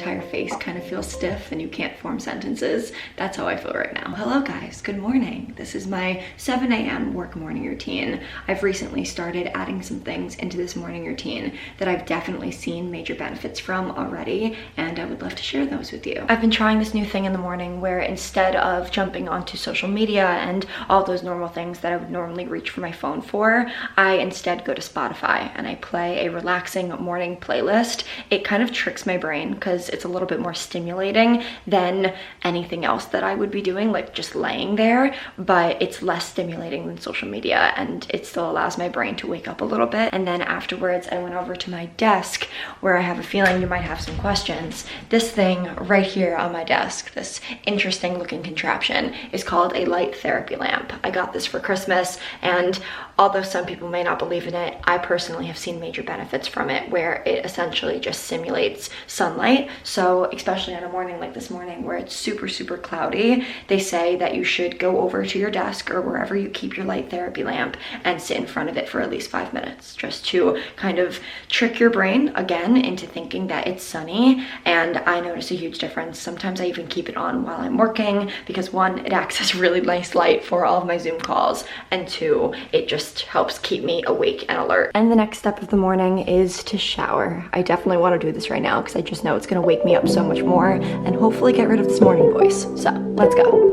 entire face kind of feels stiff and you can't form sentences. That's how I feel right now. Hello guys, good morning. This is my 7 a.m. work morning routine. I've recently started adding some things into this morning routine that I've definitely seen major benefits from already, and I would love to share those with you. I've been trying this new thing in the morning where instead of jumping onto social media and all those normal things that I would normally reach for my phone for, I instead go to Spotify and I play a relaxing morning playlist. It kind of tricks my brain because it's a little bit more stimulating than anything else that I would be doing, like just laying there, but it's less stimulating than social media, and it still allows my brain to wake up a little bit. And then afterwards I went over to my desk where I have a feeling you might have some questions. This thing right here on my desk, this interesting looking contraption, is called a light therapy lamp. I got this for Christmas, and although some people may not believe in it, I personally have seen major benefits from it, where it essentially just simulates sunlight. So especially on a morning like this morning where it's super cloudy, they say that you should go over to your desk or wherever you keep your light therapy lamp and sit in front of it for at least 5 minutes, just to kind of trick your brain again into thinking that it's sunny. And I notice a huge difference. Sometimes I even keep it on while I'm working because one, it acts as really nice light for all of my Zoom calls, and two, it just helps keep me awake and alert. And the next step of the morning is to shower. I definitely want to do this right now because I just know it's going to wake me up so much more and hopefully get rid of this morning voice. So let's go.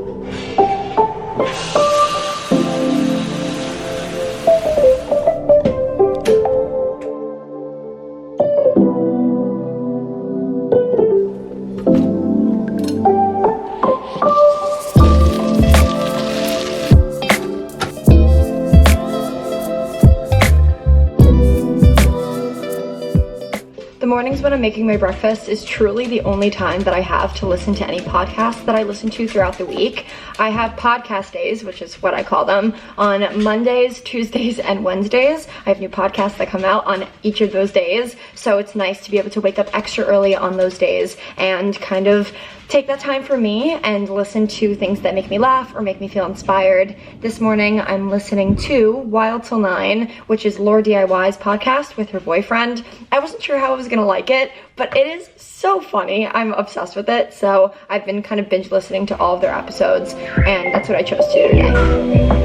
The mornings when I'm making my breakfast is truly the only time that I have to listen to any podcasts that I listen to throughout the week. I have podcast days, which is what I call them, on Mondays, Tuesdays, and Wednesdays. I have new podcasts that come out on each of those days, so it's nice to be able to wake up extra early on those days and kind of take that time for me and listen to things that make me laugh or make me feel inspired. This morning, I'm listening to Wild Till 9, which is Laura DIY's podcast with her boyfriend. I wasn't sure how I was gonna like it, but it is so funny. I'm obsessed with it, so I've been kind of binge listening to all of their episodes, and that's what I chose to do today.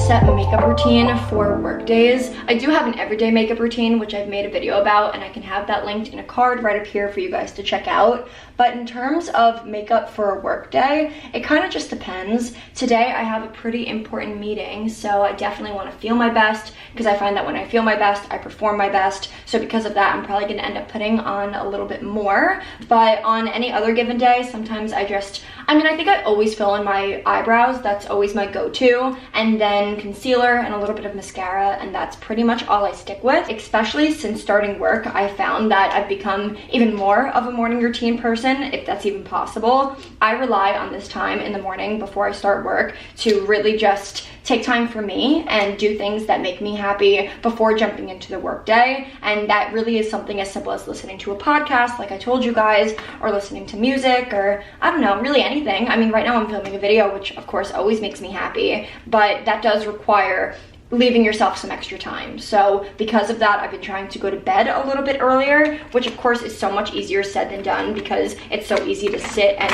Set makeup routine for work days. I do have an everyday makeup routine, which I've made a video about, and I can have that linked in a card right up here for you guys to check out. But in terms of makeup for a work day, it kind of just depends. Today I have a pretty important meeting, so I definitely want to feel my best, because I find that when I feel my best, I perform my best. So because of that, I'm probably going to end up putting on a little bit more. But on any other given day, sometimes I think I always fill in my eyebrows. That's always my go-to. And then concealer and a little bit of mascara, and that's pretty much all I stick with. Especially since starting work, I found that I've become even more of a morning routine person, if that's even possible. I rely on this time in the morning before I start work to really just take time for me and do things that make me happy before jumping into the work day. And that really is something as simple as listening to a podcast, like I told you guys, or listening to music, or I don't know, really anything. I mean, right now I'm filming a video, which of course always makes me happy, but that does require leaving yourself some extra time. So because of that, I've been trying to go to bed a little bit earlier, which of course is so much easier said than done because it's so easy to sit and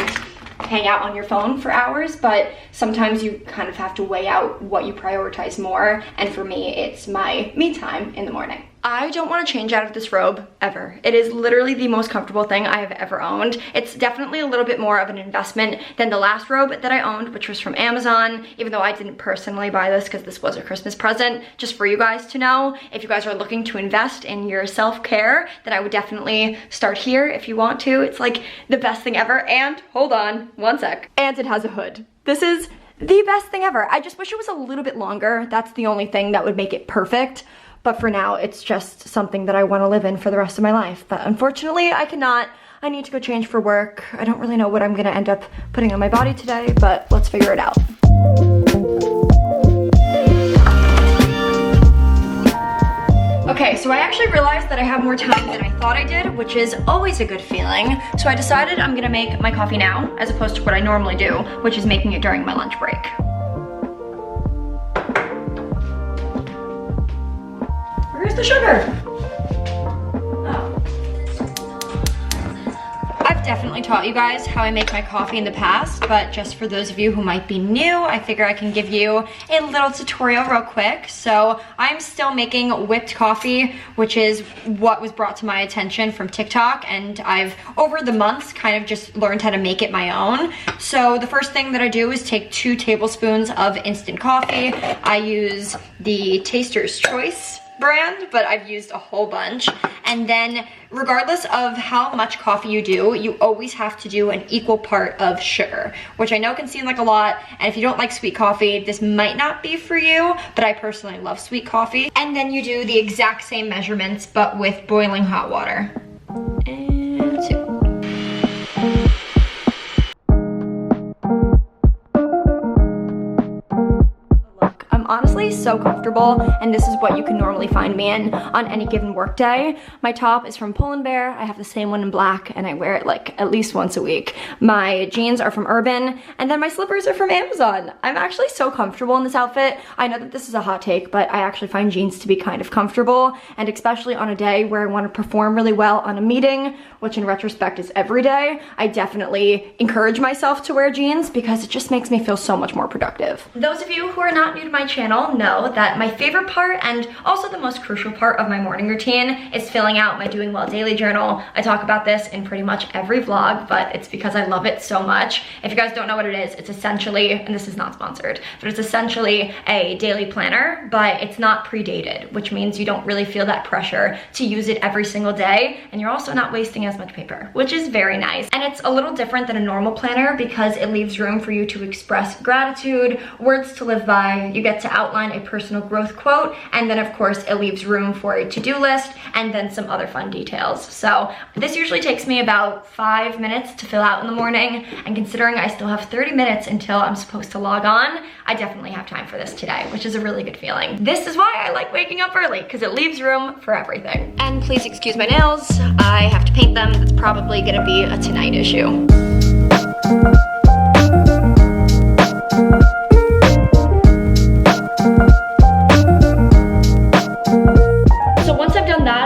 hang out on your phone for hours, but sometimes you kind of have to weigh out what you prioritize more, and for me, it's my me time in the morning. I don't want to change out of this robe ever. It is literally the most comfortable thing I have ever owned. It's definitely a little bit more of an investment than the last robe that I owned, which was from Amazon, even though I didn't personally buy this because this was a Christmas present. Just for you guys to know, if you guys are looking to invest in your self-care, then I would definitely start here if you want to. It's like the best thing ever. And hold on one sec. And it has a hood. This is the best thing ever. I just wish it was a little bit longer. That's the only thing that would make it perfect. But for now, it's just something that I want to live in for the rest of my life. But unfortunately, I cannot. I need to go change for work. I don't really know what I'm going to end up putting on my body today, but let's figure it out. Okay, so I actually realized that I have more time than I thought I did, which is always a good feeling. So I decided I'm going to make my coffee now, as opposed to what I normally do, which is making it during my lunch break. Where's the sugar? definitely taught you guys how I make my coffee in the past, but just for those of you who might be new, I figure I can give you a little tutorial real quick. So I'm still making whipped coffee, which is what was brought to my attention from TikTok, and I've, over the months, kind of just learned how to make it my own. So the first thing that I do is take 2 tablespoons of instant coffee. I use the Taster's Choice brand, but I've used a whole bunch. And then regardless of how much coffee you do, you always have to do an equal part of sugar, which I know can seem like a lot. And if you don't like sweet coffee, this might not be for you, but I personally love sweet coffee. And then you do the exact same measurements, but with boiling hot water. And 2. Honestly, so comfortable, and this is what you can normally find me in on any given work day. My top is from Pull & Bear. I have the same one in black, and I wear it like at least once a week. My jeans are from Urban, and then my slippers are from Amazon. I'm actually so comfortable in this outfit. I know that this is a hot take, but I actually find jeans to be kind of comfortable, and especially on a day where I want to perform really well on a meeting, which in retrospect is every day, I definitely encourage myself to wear jeans because it just makes me feel so much more productive. Those of you who are not new to my channel know that my favorite part and also the most crucial part of my morning routine is filling out my Doing Well daily journal. I talk about this in pretty much every vlog, but it's because I love it so much. If you guys don't know what it is, it's essentially, and this is not sponsored, but it's essentially a daily planner, but it's not predated, which means you don't really feel that pressure to use it every single day, and you're also not wasting as much paper, which is very nice. And it's a little different than a normal planner because it leaves room for you to express gratitude, words to live by, you get to outline a personal growth quote, and then of course it leaves room for a to-do list and then some other fun details. So this usually takes me about 5 minutes to fill out in the morning, and considering I still have 30 minutes until I'm supposed to log on, I definitely have time for this today, which is a really good feeling. This is why I like waking up early, because it leaves room for everything. And please excuse my nails, I have to paint them. It's probably gonna be a tonight issue.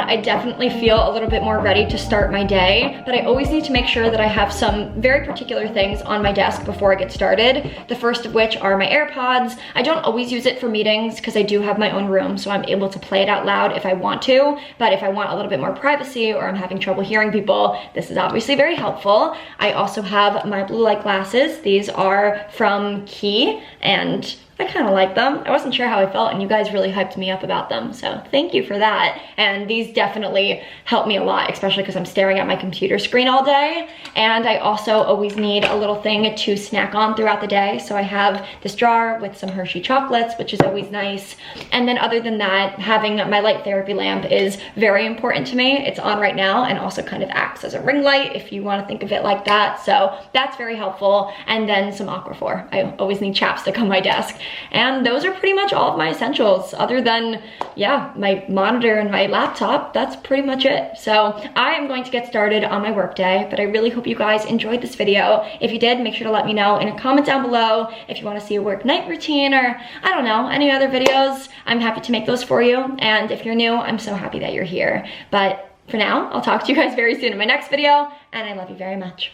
I definitely feel a little bit more ready to start my day, but I always need to make sure that I have some very particular things on my desk before I get started. The first of which are my AirPods. I don't always use it for meetings because I do have my own room, so I'm able to play it out loud if I want to, but if I want a little bit more privacy or I'm having trouble hearing people, this is obviously very helpful. I also have my blue light glasses. These are from Key, and I kind of like them. I wasn't sure how I felt, and you guys really hyped me up about them, so thank you for that. And these definitely help me a lot, especially because I'm staring at my computer screen all day. And I also always need a little thing to snack on throughout the day, so I have this jar with some Hershey chocolates, which is always nice. And then other than that, having my light therapy lamp is very important to me. It's on right now and also kind of acts as a ring light if you want to think of it like that, so that's very helpful. And then some Aquaphor. I always need chapstick on my desk. And those are pretty much all of my essentials, other than, yeah, my monitor and my laptop. That's pretty much it. So I am going to get started on my workday, but I really hope you guys enjoyed this video. If you did, make sure to let me know in a comment down below if you want to see a work night routine, or I don't know, any other videos. I'm happy to make those for you. And if you're new, I'm so happy that you're here. But for now, I'll talk to you guys very soon in my next video, and I love you very much.